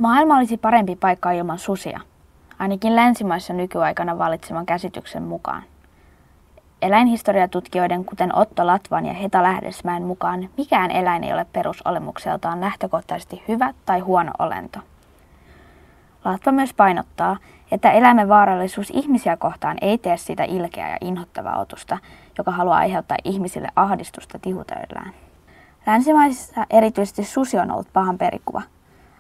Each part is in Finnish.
Maailma olisi parempi paikka ilman susia, ainakin länsimaissa nykyaikana vallitsevan käsityksen mukaan. Eläinhistoriatutkijoiden kuten Otto Latvan ja Heta Lähdesmäen mukaan mikään eläin ei ole perusolemukseltaan lähtökohtaisesti hyvä tai huono olento. Latva myös painottaa, että eläimen vaarallisuus ihmisiä kohtaan ei tee siitä ilkeää ja inhottavaa otusta, joka haluaa aiheuttaa ihmisille ahdistusta tihutöillään. Länsimaisissa erityisesti susi on ollut pahan perikuva.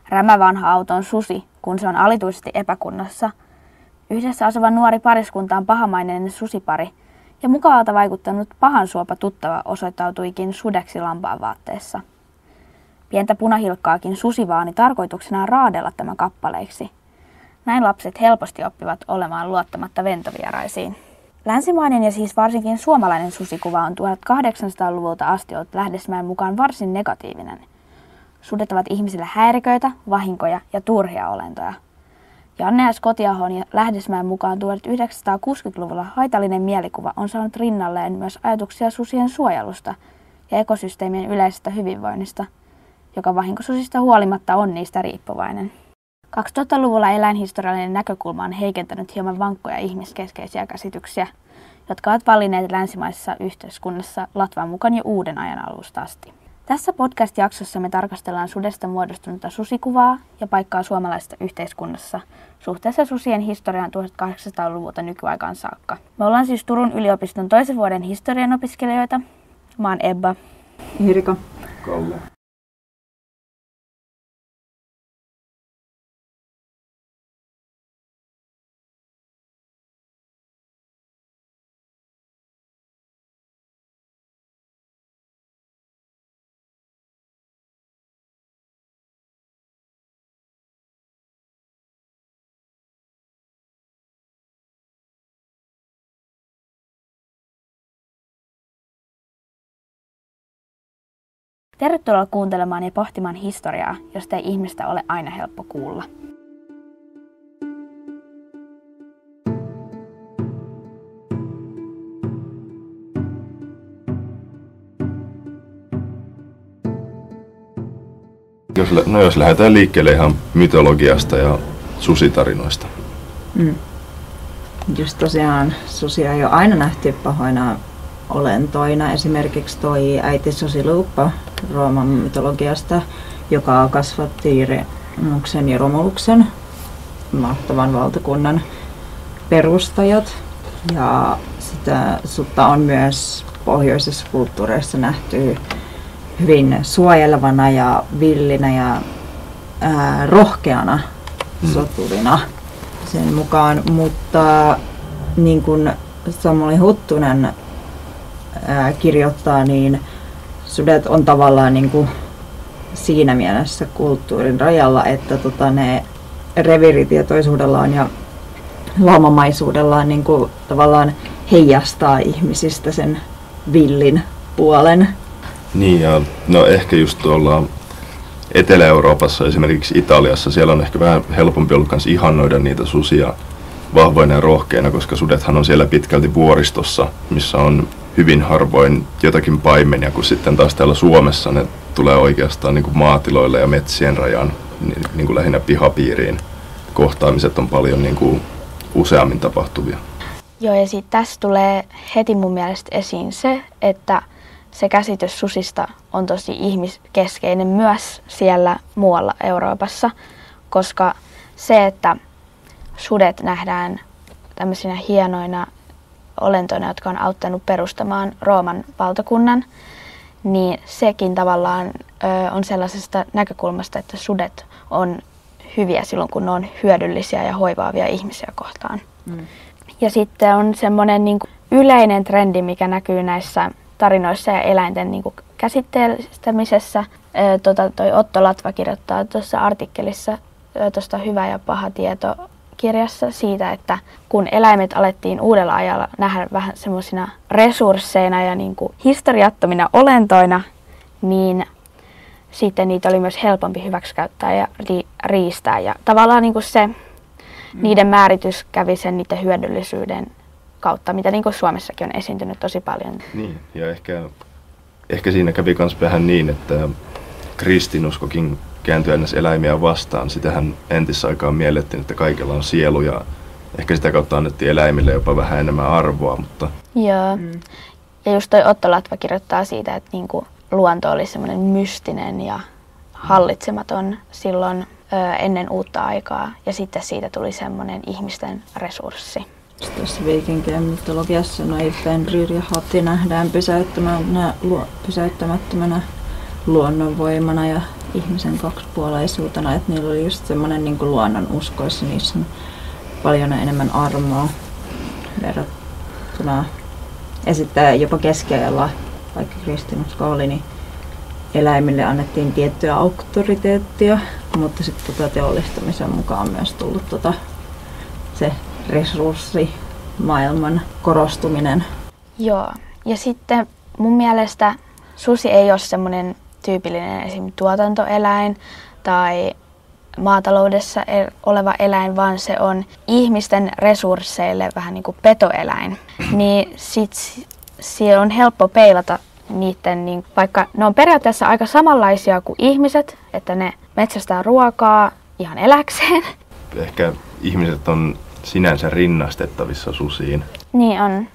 Rämä vanha auto on susi, kun se on alituisesti epäkunnossa. Yhdessä asuva nuori pariskunta on pahamaineinen susipari, ja mukavalta vaikuttanut pahansuopa tuttava osoittautuikin sudeksi lampaan vaatteessa. Pientä punahilkkaakin susi vaani tarkoituksenaan raadella tämän kappaleiksi. Näin lapset helposti oppivat olemaan luottamatta ventovieraisiin. Länsimainen ja siis varsinkin suomalainen susikuva on 1800-luvulta asti ollut Lähdesmäen mukaan varsin negatiivinen. Sudet ovat ihmisille häiriköitä, vahinkoja ja turhia olentoja. Janne S. Kotiahon ja Lähdesmäen mukaan 1960-luvulla haitallinen mielikuva on saanut rinnalleen myös ajatuksia susien suojelusta ja ekosysteemien yleisestä hyvinvoinnista, joka vahinkosusista huolimatta on niistä riippuvainen. 2000-luvulla eläinhistoriallinen näkökulma on heikentänyt hieman vankkoja ihmiskeskeisiä käsityksiä, jotka ovat valinneet länsimaisessa yhteiskunnassa Latvan mukaan jo uuden ajan alusta asti. Tässä podcast-jaksossa me tarkastellaan sudesta muodostunutta susikuvaa ja paikkaa suomalaisessa yhteiskunnassa suhteessa susien historiaan 1800-luvulta nykyaikaan saakka. Me ollaan siis Turun yliopiston toisen vuoden historian opiskelijoita. Mä oon Ebba. Hirika. Kalle. Tervetuloa kuuntelemaan ja pohtimaan historiaa, josta ei ihmistä ole aina helppo kuulla. Jos lähdetään liikkeelle ihan mytologiasta ja susitarinoista. Just tosiaan susia ei ole aina nähty pahoina olentoina. Esimerkiksi toi äiti Susiluuppa Rooman mytologiasta, joka kasvatti Remuksen ja Romuluksen, mahtavan valtakunnan perustajat. Ja sitä sutta on myös pohjoisessa kulttuureissa nähty hyvin suojelevana ja villinä ja rohkeana soturina sen mukaan. Mutta niin kuin Samuli Huttunen kirjoittaa, niin sudet on tavallaan niin kuin siinä mielessä kulttuurin rajalla, että ne reviiritietoisuudellaan ja laumamaisuudellaan niin kuin tavallaan heijastaa ihmisistä sen villin puolen. Niin, ja no ehkä just tuolla Etelä-Euroopassa, esimerkiksi Italiassa, siellä on ehkä vähän helpompi ollut kans ihannoida niitä susia vahvoina ja rohkeina, koska sudethan on siellä pitkälti vuoristossa, missä on hyvin harvoin jotakin paimenia, kun sitten taas täällä Suomessa ne tulee oikeastaan niin kuin maatiloille ja metsien rajan, niin kuin lähinnä pihapiiriin. Kohtaamiset on paljon niin kuin useammin tapahtuvia. Joo, ja sitten tässä tulee heti mun mielestä esiin se, että se käsitys susista on tosi ihmiskeskeinen myös siellä muualla Euroopassa, koska se, että sudet nähdään tämmöisinä hienoina olentoina, jotka on auttanut perustamaan Rooman valtakunnan, niin sekin tavallaan on sellaisesta näkökulmasta, että sudet on hyviä silloin, kun ne on hyödyllisiä ja hoivaavia ihmisiä kohtaan. Ja sitten on semmoinen niin kuin yleinen trendi, mikä näkyy näissä tarinoissa ja eläinten niin kuin käsitteellistämisessä. Toi Otto Latva kirjoittaa tuossa artikkelissa tuosta Hyvä ja paha tieto kirjassa siitä, että kun eläimet alettiin uudella ajalla nähdä vähän semmoisina resursseina ja niin kuin historiattomina olentoina, niin sitten niitä oli myös helpompi hyväksikäyttää ja riistää. Ja tavallaan niin kuin se, niiden määritys kävi sen niiden hyödyllisyyden kautta, mitä niin kuin Suomessakin on esiintynyt tosi paljon. Niin, ja ehkä siinä kävi myös vähän niin, että kristinuskokin kääntyä ennäs eläimiä vastaan. Sitähän entisaikaan miellettiin, että kaikilla on sielu ja ehkä sitä kautta annettiin eläimille jopa vähän enemmän arvoa. Mutta... Joo. Ja just toi Otto Latva kirjoittaa siitä, että niinku luonto oli semmoinen mystinen ja hallitsematon silloin ennen uutta aikaa. Ja sitten siitä tuli semmoinen ihmisten resurssi. Tässä viikinkien mytologiassa noi Fenrir ja Hati nähdään pysäyttämättömänä luonnonvoimana ja ihmisen kaksipuoleisuutena. Että niillä oli just semmoinen niin kuin luonnon uskoissa, niissä on paljon enemmän armoa verrattuna esittää jopa keskiajalla, vaikka kristinusko oli, niin eläimille annettiin tiettyä auktoriteettia, mutta sitten teollistamisen mukaan on myös tullut se resurssimaailman korostuminen. Joo, ja sitten mun mielestä susi ei ole semmoinen tyypillinen esim. Tuotantoeläin tai maataloudessa oleva eläin, vaan se on ihmisten resursseille vähän niin kuin petoeläin. Niin sit siellä on helppo peilata niiden, niin vaikka ne on periaatteessa aika samanlaisia kuin ihmiset, että ne metsästää ruokaa ihan eläkseen. Ehkä ihmiset on sinänsä rinnastettavissa susiin. Niin on.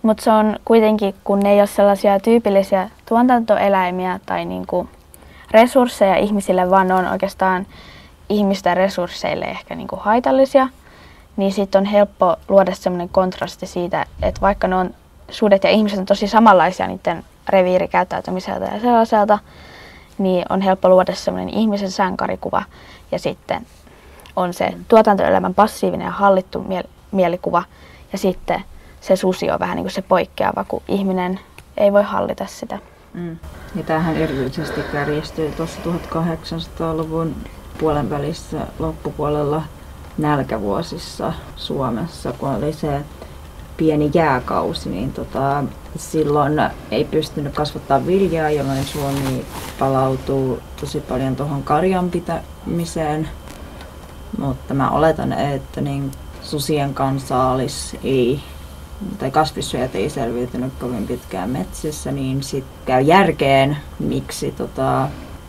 Mutta se on kuitenkin, kun ne ei ole sellaisia tyypillisiä tuotantoeläimiä tai niinku resursseja ihmisille, vaan ne on oikeastaan ihmisten resursseille ehkä niinku haitallisia, niin sitten on helppo luoda sellainen kontrasti siitä, että vaikka ne on sudet ja ihmiset on tosi samanlaisia niiden reviirikäyttäytymiseltä ja sellaiselta, niin on helppo luoda sellainen ihmisen sankarikuva ja sitten on se tuotantoelämän passiivinen ja hallittu mielikuva ja sitten se susi on vähän niin kuin se poikkeava, kun ihminen ei voi hallita sitä. Ja tämähän erityisesti kärjistyy tuossa 1800-luvun puolenvälissä loppupuolella nälkävuosissa Suomessa, kun oli se pieni jääkausi, niin silloin ei pystynyt kasvattaa viljaa, jolloin Suomi palautuu tosi paljon tuohon karjan pitämiseen. Mutta mä oletan, että niin susien kansaalis tai kasvissyöjät ei selviytynyt kovin pitkään metsissä, niin sitten käy järkeen, miksi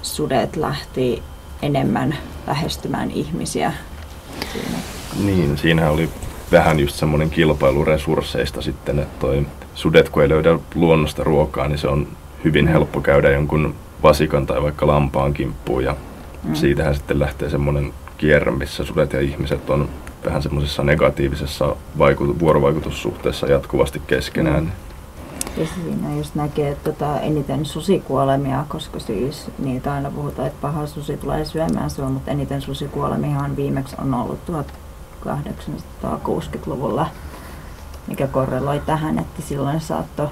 sudet lähti enemmän lähestymään ihmisiä siinä. Niin, siinä oli vähän just semmoinen kilpailu resursseista sitten, että sudet kun ei löydä luonnosta ruokaa, niin se on hyvin helppo käydä jonkun vasikan tai vaikka lampaan kimppuun ja siitähän sitten lähtee semmoinen kierre, missä sudet ja ihmiset on vähän semmoisessa negatiivisessa vuorovaikutussuhteessa jatkuvasti keskenään. Ja siinä just näkee, että eniten susikuolemia, koska siis niitä aina puhutaan, että paha susi tulee syömään sua, mutta eniten susikuolemiahan viimeksi on ollut 1860-luvulla, mikä korreloi tähän, että silloin saattoi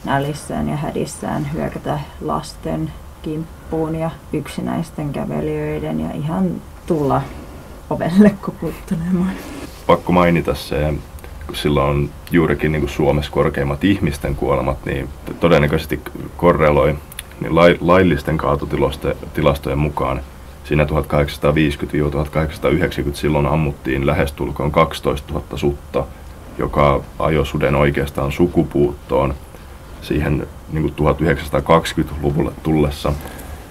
nälissään ja hädissään hyökätä lasten kimppuun ja yksinäisten kävelijöiden ja ihan tulla ovelle koputtelemaan. Pakko mainita se, kun sillä on juurikin niin kuin Suomessa korkeimmat ihmisten kuolemat, niin todennäköisesti korreloi niin laillisten kaatotilastojen mukaan. Siinä 1850-1890 silloin ammuttiin lähestulkoon 12 000 sutta, joka ajoi suden oikeastaan sukupuuttoon siihen niin kuin 1920-luvulle tullessa.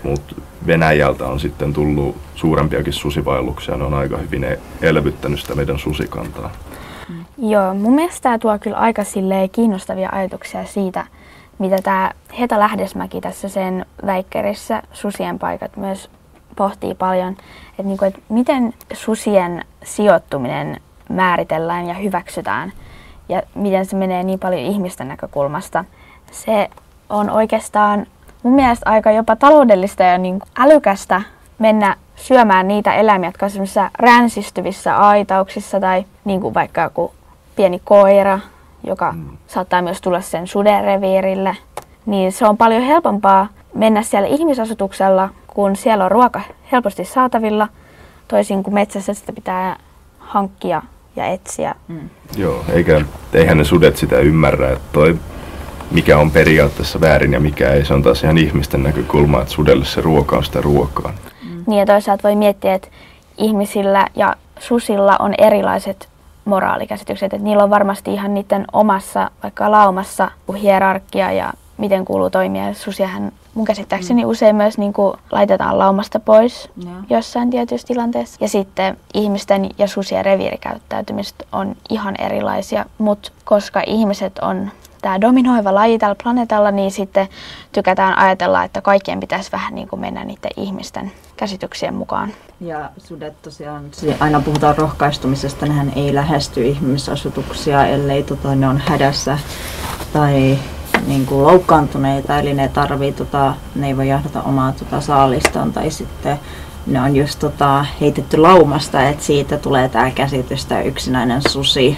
Mutta Venäjältä on sitten tullut suurempiakin susivaelluksia, ne on aika hyvin elvyttänyt sitä meidän susikantaa. Joo, mun mielestä tämä tuo kyllä aika kiinnostavia ajatuksia siitä, mitä tämä Heta Lähdesmäki tässä sen väikkerissä Susien paikat myös pohtii paljon, että miten susien sijoittuminen määritellään ja hyväksytään ja miten se menee niin paljon ihmisten näkökulmasta. Se on oikeastaan mun mielestä aika jopa taloudellista ja niin älykästä mennä syömään niitä eläimiä, jotka on semmoisissa ränsistyvissä aitauksissa tai niin kuin vaikka joku pieni koira, joka saattaa myös tulla sen suden reviirille. Niin se on paljon helpompaa mennä siellä ihmisasutuksella, kun siellä on ruoka helposti saatavilla, toisin kuin metsässä sitä pitää hankkia ja etsiä. Joo, eihän ne sudet sitä ymmärrä, että mikä on periaatteessa väärin ja mikä ei. Se on taas ihan ihmisten näkökulma, että sudelle se ruoka on sitä ruokaa. Niin ja toisaalta voi miettiä, että ihmisillä ja susilla on erilaiset moraalikäsitykset. Että niillä on varmasti ihan niiden omassa vaikka laumassa hierarkia ja miten kuuluu toimia. Susiahan mun käsittääkseni usein myös niin kuin laitetaan laumasta pois Joo. jossain tietyissä tilanteessa. Ja sitten ihmisten ja susien reviirikäyttämiset on ihan erilaisia, mutta koska ihmiset on tämä dominoiva laji tällä planeetalla, niin sitten tykätään ajatella, että kaikkien pitäisi vähän niin kuin mennä niiden ihmisten käsityksien mukaan. Ja sudet tosiaan, aina puhutaan rohkaistumisesta, nehän ei lähesty ihmisasutuksia, ellei ne on hädässä tai niin kuin loukkaantuneita, eli ne ei voi jahdata omaa saalistaan, tai sitten ne on just heitetty laumasta, että siitä tulee tämä käsitys, tämä yksinäinen susi.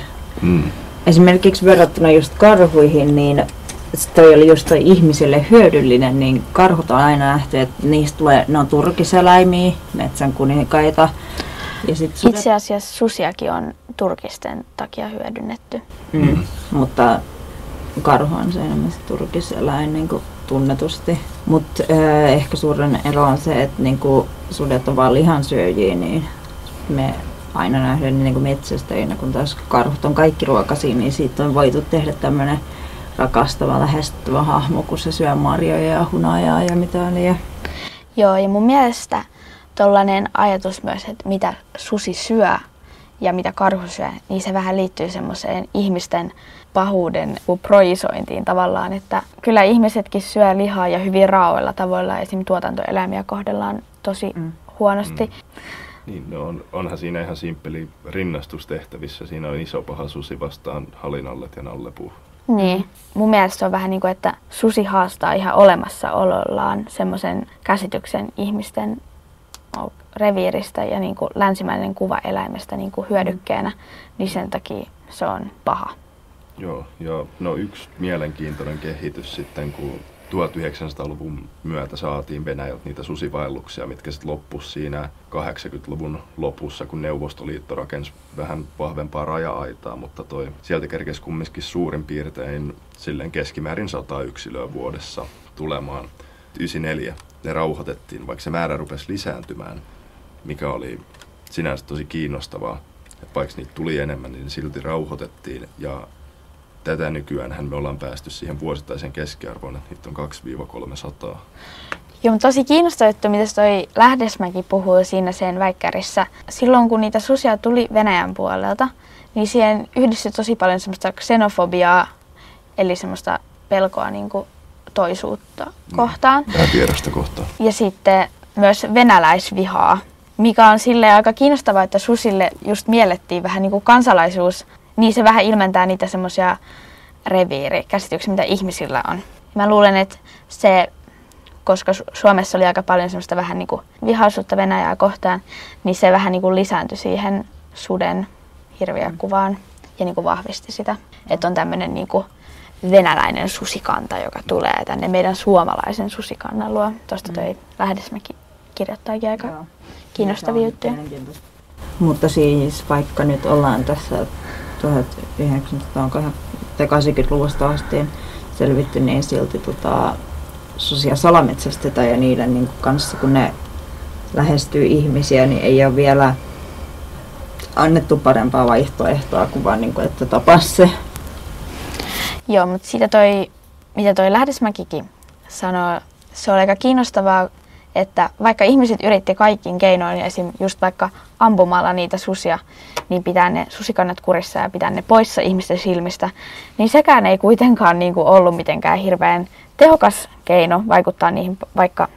Esimerkiksi verrattuna just karhuihin, niin toi oli just toi ihmisille hyödyllinen, niin karhut on aina nähty, että niistä tulee, ne on turkiseläimiä, metsän kuninkaita. Ja itse asiassa susiakin on turkisten takia hyödynnetty. Mutta karhu on se enemmän se turkiseläin niin kuin tunnetusti. Mutta ehkä suurin ero on se, että niin kuin sudet on vaan lihansyöjiä, niin me aina nähdään niin kuin metsästäjinä, kun taas karhut on kaikki ruokaisia, niin siitä on voitu tehdä tämmöinen rakastava, lähestyvä hahmo, kun se syö marjoja ja hunajaa ja mitä liian. Joo, ja mun mielestä tollainen ajatus myös, että mitä susi syö ja mitä karhu syö, niin se vähän liittyy semmoiseen ihmisten pahuuden projisointiin tavallaan, että kyllä ihmisetkin syö lihaa ja hyvin raoilla tavoilla, esimerkiksi tuotantoeläimiä kohdellaan tosi huonosti. Niin, no onhan siinä ihan simppeli rinnastustehtävissä. Siinä on iso paha susi vastaan halinallet ja nallepuu. Niin. Mun mielestä se on vähän niin kuin, että susi haastaa ihan olemassaolollaan semmoisen käsityksen ihmisten reviiristä ja niin kuin länsimäinen kuva eläimestä niin kuin hyödykkeenä, niin sen takia se on paha. Joo, ja no yksi mielenkiintoinen kehitys sitten, kun 1900-luvun myötä saatiin Venäjältä niitä susivaelluksia, mitkä sitten loppuisi siinä 80-luvun lopussa, kun Neuvostoliitto rakensi vähän vahvempaa raja-aitaa, mutta sieltä kerkesi kumminkin suurin piirtein silleen keskimäärin 100 yksilöä vuodessa tulemaan. 94 ne rauhoitettiin, vaikka se määrä rupesi lisääntymään, mikä oli sinänsä tosi kiinnostavaa. Että vaikka niitä tuli enemmän, niin silti rauhoitettiin. Ja tätä nykyäänhän me ollaan päästy siihen vuosittaisen keskiarvoon, että niitä on 200–300. Joo, mutta tosi kiinnostava juttu, mitä toi Lähdesmäki puhuu siinä sen väikkärissä. Silloin kun niitä susia tuli Venäjän puolelta, niin siihen yhdistyi tosi paljon semmoista xenofobiaa, eli semmoista pelkoa niin kuin toisuutta kohtaan. Vierasta kohtaan. Ja sitten myös venäläisvihaa, mikä on silleen aika kiinnostavaa, että susille just miellettiin vähän niin kuin kansalaisuus, niin se vähän ilmentää niitä semmoisia reviirikäsityksiä, mitä ihmisillä on. Mä luulen, että se, koska Suomessa oli aika paljon semmoista vähän niin kuin vihaisuutta Venäjää kohtaan, niin se vähän niin kuin lisääntyi siihen suden hirviökuvaan ja niin kuin vahvisti sitä, että on tämmöinen niin kuin venäläinen susikanta, joka tulee tänne meidän suomalaisen susikannan luo. Tuosta toi Lähdesmäki kirjoittaakin aika kiinnostavia juttuja. Mutta siis vaikka nyt ollaan tässä 1980-luvusta asti selvitty, niin silti susia salametsästetään ja niiden niin kanssa, kun ne lähestyy ihmisiä, niin ei ole vielä annettu parempaa vaihtoehtoa kuin vaan, niin kuin, että tapas se. Joo, mutta siitä mitä toi Lähdesmäkikin sanoo, se on aika kiinnostavaa, että vaikka ihmiset yritti kaikkiin keinoin, esim. Just vaikka ampumalla niitä susia, niin pitää ne susikannat kurissa ja pitää ne poissa ihmisten silmistä, niin sekään ei kuitenkaan niin kuin ollut mitenkään hirveän tehokas keino vaikuttaa niihin, vaikka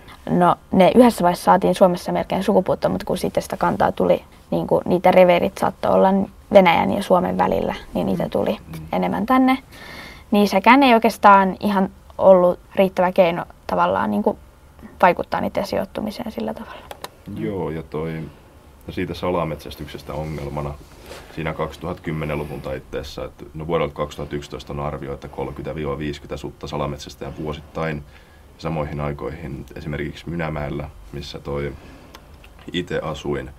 ne yhdessä vaiheessa saatiin Suomessa melkein sukupuuttoon, mutta kun sitten sitä kantaa tuli, niin kuin niitä reverit saattoi olla Venäjän ja Suomen välillä, niin niitä tuli enemmän tänne. Niin sekään ei oikeastaan ihan ollut riittävä keino tavallaan niin kuin vaikuttaa niiden sijoittumiseen sillä tavalla. Joo, ja siitä salametsästyksestä ongelmana siinä 2010-luvun taitteessa, että vuodelta 2011 on arvio, että 30–50 sutta salametsästäjän vuosittain. Samoihin aikoihin esimerkiksi Mynämäellä, missä itse asuin,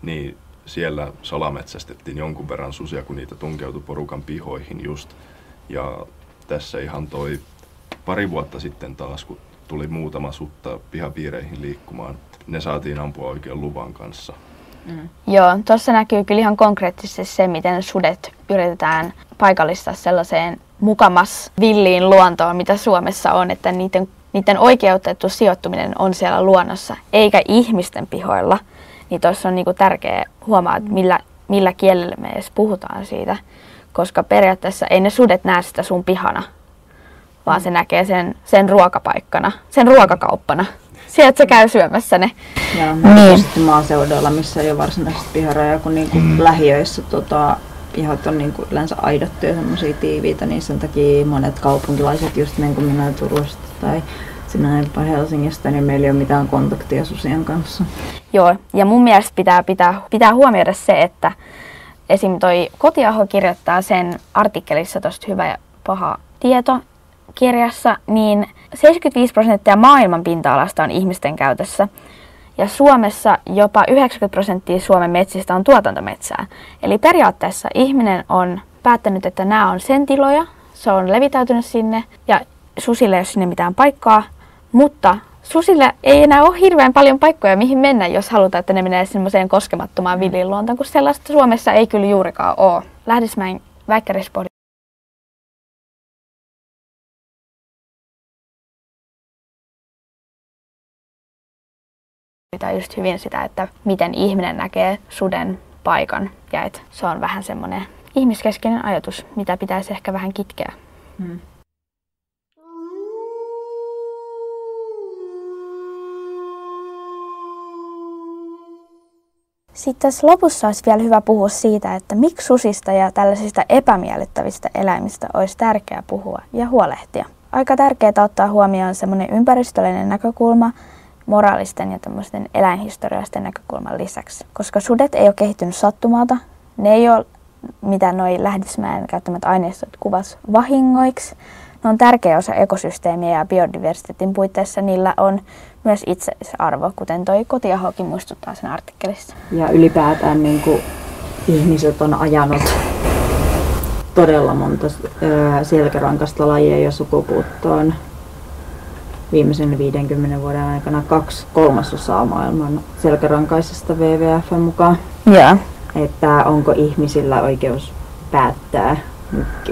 niin siellä salametsästettiin jonkun verran susia, kun niitä tunkeutui porukan pihoihin just. Ja tässä ihan pari vuotta sitten taas, kun tuli muutama sutta pihapiireihin liikkumaan, ne saatiin ampua oikein luvan kanssa. Joo, tuossa näkyy kyllä ihan konkreettisesti se, miten sudet yritetään paikallistaa sellaiseen mukamas villiin luontoon, mitä Suomessa on, että niiden niiden oikeutettu sijoittuminen on siellä luonnossa, eikä ihmisten pihoilla, niin tuossa on niinku tärkeää huomaa, että millä kielellä me edes puhutaan siitä, koska periaatteessa ei ne sudet näe sitä sun pihana, vaan se näkee sen ruokapaikkana, sen ruokakauppana. Sieltä se käy syömässä ne. Ja sitten maaseudulla, missä ei ole varsinaisesti piharajaa, kun niinku lähiöissä pihat on niinku yleensä aidattuja ja semmoisia tiiviitä, niin sen takia monet kaupunkilaiset, just niin kuin minä Turusta tai sinäpä Helsingistä, niin meillä ei ole mitään kontaktia susien kanssa. Joo, ja mun mielestä pitää huomioida se, että esim. Toi Kotiaho kirjoittaa sen artikkelissa tosta Hyvä ja paha tieto kirjassa, niin 75% maailman pinta-alasta on ihmisten käytössä. Ja Suomessa jopa 90% Suomen metsistä on tuotantometsää. Eli periaatteessa ihminen on päättänyt, että nämä on sen tiloja, se on levitäytynyt sinne ja susille ei ole sinne mitään paikkaa. Mutta susille ei enää ole hirveän paljon paikkoja, mihin mennä, jos halutaan, että ne menee semmoiseen koskemattomaan villiluontoon, kun sellaista Suomessa ei kyllä juurikaan ole. Lähdismäen väikkärissä just hyvin sitä, että miten ihminen näkee suden paikan ja että se on vähän semmoinen ihmiskeskeinen ajatus, mitä pitäisi ehkä vähän kitkeä. Sitten tässä lopussa olisi vielä hyvä puhua siitä, että miksi susista ja tällaisista epämiellyttävistä eläimistä olisi tärkeää puhua ja huolehtia. Aika tärkeää ottaa huomioon semmoinen ympäristöllinen näkökulma, moraalisten ja tämmöisten eläinhistoriallisten näkökulman lisäksi. Koska sudet ei ole kehittynyt sattumalta, ne ei ole mitä noi Lähdismäen käyttämät aineistot kuvas vahingoiksi. Ne on tärkeä osa ekosysteemiä ja biodiversiteetin puitteissa niillä on myös itseisarvo, kuten toi Kotiahokin muistuttaa sen artikkelissa. Ja ylipäätään niin kuin ihmiset on ajanut todella monta selkärankasta lajia jo sukupuuttoon. Viimeisen 50 vuoden aikana 2/3 maailman selkärankaisesta WWF:n mukaan. Yeah. Että onko ihmisillä oikeus päättää,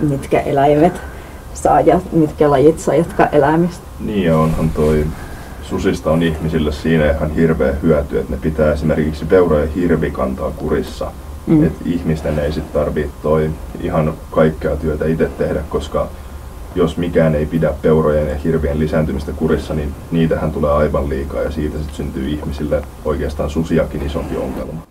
mitkä eläimet saa ja mitkä lajit saa jatkaa elämistä. Niin ja onhan toi susista on ihmisille siinä ihan hirveä hyöty, että ne pitää esimerkiksi peura- ja hirvikantaa kurissa. Että ihmisten ei sit tarvitse toi ihan kaikkea työtä itse tehdä, koska jos mikään ei pidä peurojen ja hirvien lisääntymistä kurissa, niin niitähän tulee aivan liikaa ja siitä sitten syntyy ihmisille oikeastaan susiakin isompi ongelma.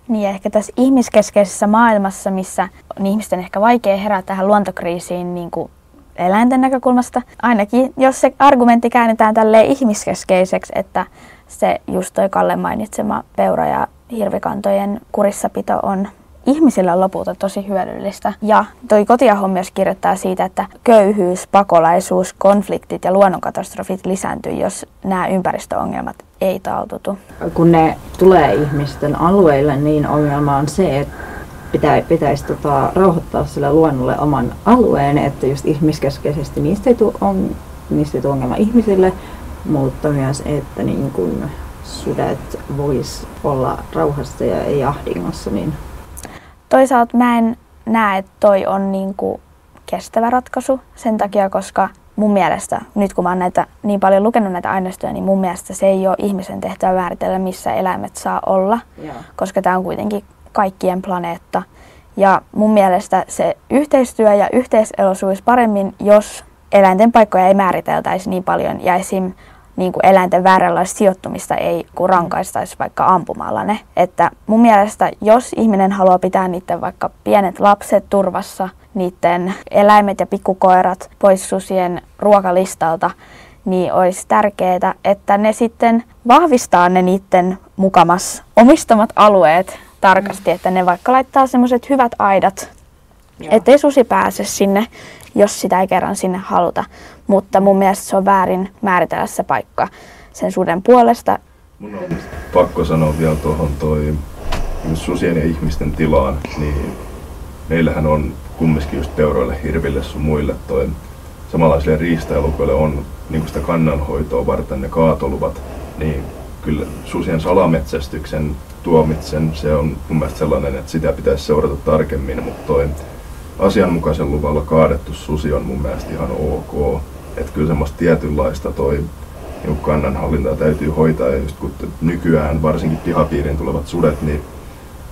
Niin ehkä tässä ihmiskeskeisessä maailmassa, missä on ihmisten ehkä vaikea herätä tähän luontokriisiin niin kuin eläinten näkökulmasta, ainakin jos se argumentti käännetään tälleen ihmiskeskeiseksi, että se just toi Kalle mainitsema peura- ja hirvikantojen kurissapito on ihmisillä lopulta tosi hyödyllistä. Ja toi Kotiaho myös kirjoittaa siitä, että köyhyys, pakolaisuus, konfliktit ja luonnonkatastrofit lisääntyy, jos nämä ympäristöongelmat ei taltutu. Kun ne tulee ihmisten alueille, niin ongelma on se, että pitäisi rauhoittaa sille luonnolle oman alueen, että just ihmiskeskeisesti niistä ei tule ongelma ihmisille, mutta myös, että niin kun sudet vois olla rauhassa ja ei ahdingossa. Niin toisaalta mä en näe, että toi on niinku kestävä ratkaisu sen takia, koska mun mielestä, nyt kun mä oon niin paljon lukenut näitä aineistoja, niin mun mielestä se ei ole ihmisen tehtävä määritellä, missä eläimet saa olla, koska tää on kuitenkin kaikkien planeetta. Ja mun mielestä se yhteistyö ja yhteiselo suisi paremmin, jos eläinten paikkoja ei määriteltäisi niin paljon ja esim. Niin kuin eläinten vääränlaista sijoittumista ei rankaistaisi vaikka ampumalla ne. Että mun mielestä, jos ihminen haluaa pitää niiden vaikka pienet lapset turvassa, niiden eläimet ja pikkukoirat pois susien ruokalistalta, niin olisi tärkeää, että ne sitten vahvistaa ne niiden mukamas omistamat alueet tarkasti, että ne vaikka laittaa semmoiset hyvät aidat, ettei susi pääse sinne, jos sitä ei kerran sinne haluta. Mutta mun mielestä se on väärin määritellä se paikka sen suden puolesta. Mun on pakko sanoa vielä tuohon toi susien ja ihmisten tilaan, niin meillähän on kumminkin just peuroille, hirville sun muille toi samanlaisille riistaelukoille on niin sitä kannanhoitoa varten ne kaatoluvat, niin kyllä susien salametsästyksen tuomitsen, se on mun mielestä sellainen, että sitä pitäisi seurata tarkemmin, mutta toi asianmukaisen luvalla kaadettu susi on mun mielestä ihan ok. että kyllä semmoista tietynlaista toi niin kannanhallintaa täytyy hoitaa. Ja just kun nykyään varsinkin pihapiiriin tulevat sudet, niin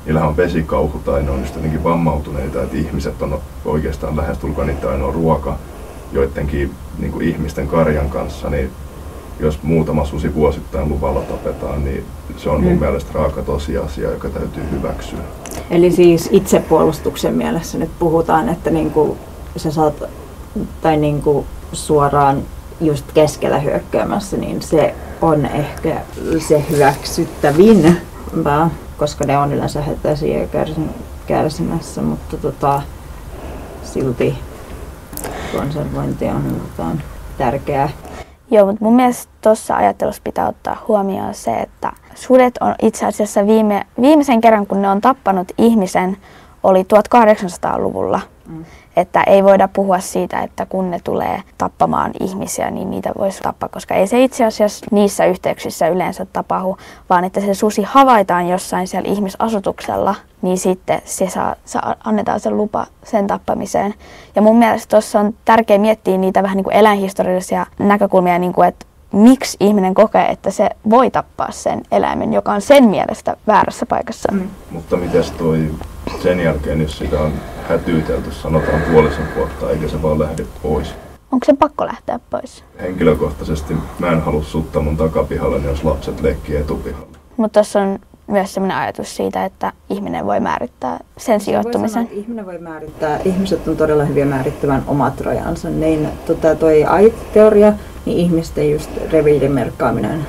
niillähän on vesikauhu tai ne on just jotenkin vammautuneita, että ihmiset on oikeastaan lähestulkoon niitä ainoa ruoka joidenkin niin kuin ihmisten karjan kanssa, niin jos muutama susi vuosittain luvalla tapetaan, niin se on mun mielestä raaka tosiasia, joka täytyy hyväksyä. Eli siis itsepuolustuksen mielessä nyt puhutaan, että niinku sä saat tai niinku suoraan just keskellä hyökkäämässä, niin se on ehkä se hyväksyttävin, koska ne on yleensä hätäisiä ja kärsimässä, mutta silti konservointi on tärkeää. Joo, mutta mun mielestä tuossa ajattelussa pitää ottaa huomioon se, että sudet on itse asiassa viimeisen kerran, kun ne on tappanut ihmisen, oli 1800-luvulla. Että ei voida puhua siitä, että kun ne tulee tappamaan ihmisiä, niin niitä voisi tappaa, koska ei se itse asiassa niissä yhteyksissä yleensä tapahdu, vaan että se susi havaitaan jossain siellä ihmisasutuksella, niin sitten annetaan se lupa sen tappamiseen. Ja mun mielestä tuossa on tärkeää miettiä niitä vähän niin kuin eläinhistoriallisia näkökulmia, niin kuin, että miksi ihminen kokee, että se voi tappaa sen eläimen, joka on sen mielestä väärässä paikassa. Mutta mites toi sen jälkeen, jos sitä on hätyytelty, sanotaan puolisen vuotta, eikä se vaan lähde pois? Onko se pakko lähteä pois? Henkilökohtaisesti mä en halua sutta mun takapihalle, jos lapset leikkii etupihalla. Mutta tuossa on myös sellainen ajatus siitä, että ihminen voi määrittää sen sijoittumisen. Ihminen voi määrittää, ihmiset on todella hyviä määrittämään omat rajansa. Niin toi AI-teoria, niin ihmisten just reviirin merkkaaminen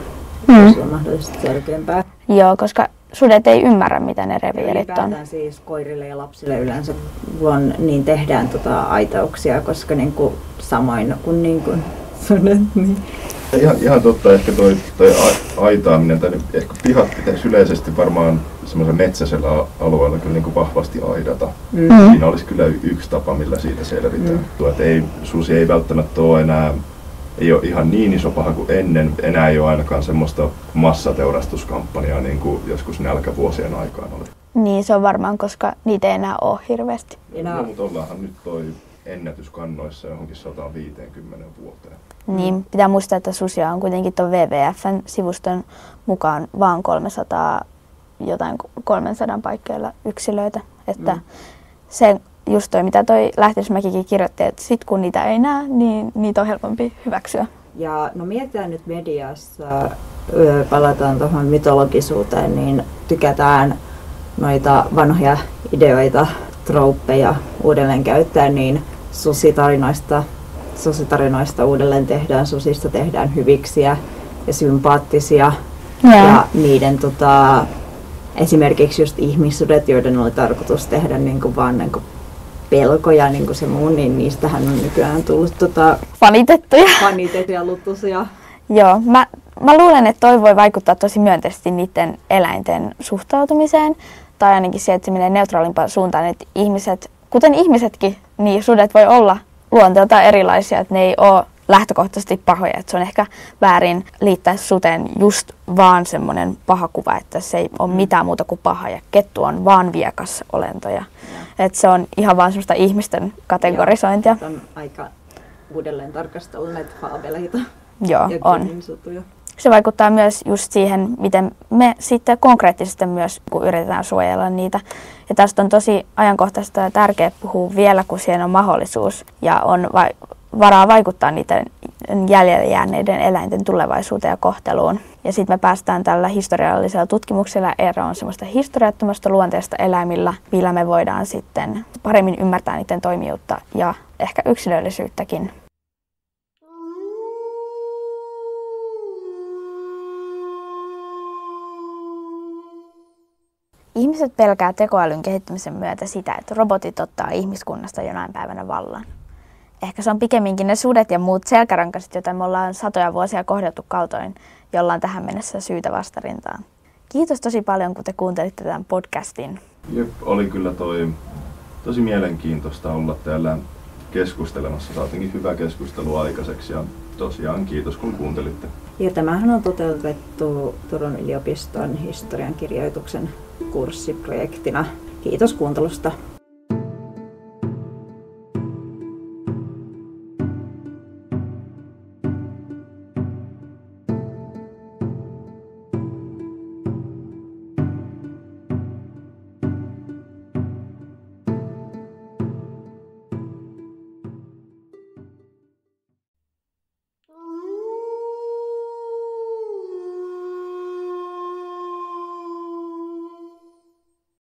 on mahdollisesti selkeämpää. Joo, koska sudet ei ymmärrä, mitä ne reviirit on. Siis koirille ja lapsille yleensä niin tehdään aitauksia, koska niinku, samoin kuin sudet. Niin. Ihan totta, ehkä toi aitaaminen, tai ehkä pihat pitäisi yleisesti varmaan semmoisella metsäisellä alueella kyllä niin kuin vahvasti aidata. Siinä olisi kyllä yksi tapa, millä siitä selvitään. Susi ei välttämättä ole enää, ei ole ihan niin iso paha kuin ennen. Enää ei ole ainakaan semmoista massateurastuskampanjaa niin kuin joskus nälkävuosien aikaan oli. Niin, se on varmaan, koska niitä ei enää ole hirveästi. No, mutta ollaanhan nyt toi ennätyskannoissa johonkin 150 vuoteen. Niin, pitää muistaa, että susia on kuitenkin tuon WWF:n sivuston mukaan vaan 300 paikkeilla yksilöitä. Että se just toi, mitä toi Lähteismäkikin kirjoitti, että sit kun niitä ei näe, niin niitä on helpompi hyväksyä. Ja no mietitään nyt mediassa, palataan tuohon mytologisuuteen, niin tykätään noita vanhoja ideoita, trouppeja uudelleen käyttää, niin susitarinoista uudelleen tehdään, susista tehdään hyviksiä ja sympaattisia. Ja niiden esimerkiksi just ihmissudet, joiden oli tarkoitus tehdä niinku vaan niinku pelkoja niinku se muu, niin niistähän on nykyään tullut fanitettuja lutusia. Joo, mä luulen, että toi voi vaikuttaa tosi myönteisesti niiden eläinten suhtautumiseen. Tai ainakin se, että se menee neutraalimpaan suuntaan, että ihmiset, kuten ihmisetkin, niin sudet voi olla luonteeltaan erilaisia, että ne ei ole lähtökohtaisesti pahoja. Että se on ehkä väärin liittää suteen just vaan semmoinen paha kuva, että se ei ole mitään muuta kuin paha ja kettu on vaan viekas olento. Että se on ihan vaan semmoista ihmisten kategorisointia. Joo, on aika uudelleen tarkastella näitä faabeleita. Joo, ja on. Se vaikuttaa myös just siihen, miten me sitten konkreettisesti myös kun yritetään suojella niitä. Ja tästä on tosi ajankohtaista ja tärkeää puhua vielä, kun siihen on mahdollisuus ja on varaa vaikuttaa niiden jäljelle jääneiden eläinten tulevaisuuteen ja kohteluun. Ja sitten me päästään tällä historiallisella tutkimuksella eroon semmoista historiattomasta luonteesta eläimillä, millä me voidaan sitten paremmin ymmärtää niiden toimijuutta ja ehkä yksilöllisyyttäkin. Ihmiset pelkää tekoälyn kehittymisen myötä sitä, että robotit ottaa ihmiskunnasta jonain päivänä vallan. Ehkä se on pikemminkin ne sudet ja muut selkärankaset, joita me ollaan satoja vuosia kohdeltu kaltoin, jolla on tähän mennessä syytä vastarintaan. Kiitos tosi paljon, kun te kuuntelitte tämän podcastin. Jep, oli kyllä tosi mielenkiintoista olla täällä keskustelemassa. Saatiinkin hyvä keskustelu aikaiseksi ja tosiaan kiitos, kun kuuntelitte. Ja tämähän on toteutettu Turun yliopiston historiankirjoituksen kurssiprojektina. Kiitos kuuntelusta.